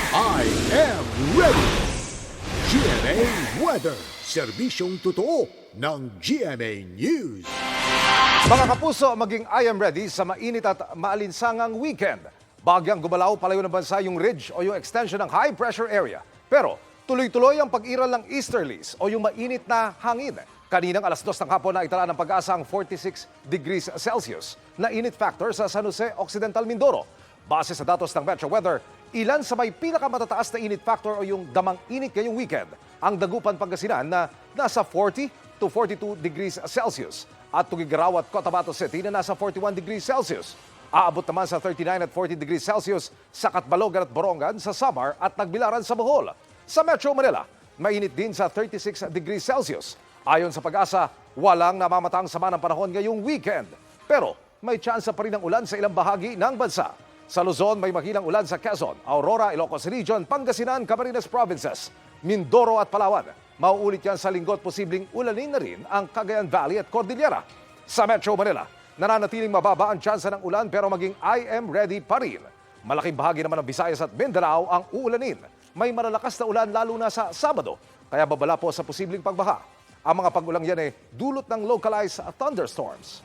I am ready! GMA Weather, serbisyong totoo ng GMA News. Mga kapuso, maging I am ready sa mainit at maalinsangang weekend. Bagyang gumalaw palayo ng bansa yung ridge o yung extension ng high pressure area. Pero tuloy-tuloy ang pag-iral ng easterlies o yung mainit na hangin. Kaninang alas 2 ng hapon na itala ng pag-asa ang 46 degrees Celsius na init factor sa San Jose Occidental, Mindoro. Base sa datos ng Metro Weather, ilan sa may pinakamatataas na init factor o yung damang init ngayong weekend? Ang Dagupan, Pangasinan na nasa 40 to 42 degrees Celsius at Tugigaraw at Cotabato City na nasa 41 degrees Celsius. Aabot naman sa 39 at 40 degrees Celsius sa Catbalogan at Borongan sa Samar at Tagbilaran sa Bohol. Sa Metro Manila, mainit din sa 36 degrees Celsius. Ayon sa Pag-asa, walang namamatang sama ng panahon ngayong weekend. Pero may tsansa pa rin ng ulan sa ilang bahagi ng bansa. Sa Luzon, may makilang ulan sa Quezon, Aurora, Ilocos Region, Pangasinan, Camarines Provinces, Mindoro at Palawan. Mauulit yan sa linggo at posibleng ulanin na rin ang Cagayan Valley at Cordillera. Sa Metro Manila, nananatiling mababa ang tsansa ng ulan pero maging I am ready pa rin. Malaking bahagi naman ng Visayas at Mindanao ang uulanin. May malalakas na ulan lalo na sa Sabado, kaya babala po sa posibleng pagbaha. Ang mga pag-ulang yan ay dulot ng localized thunderstorms.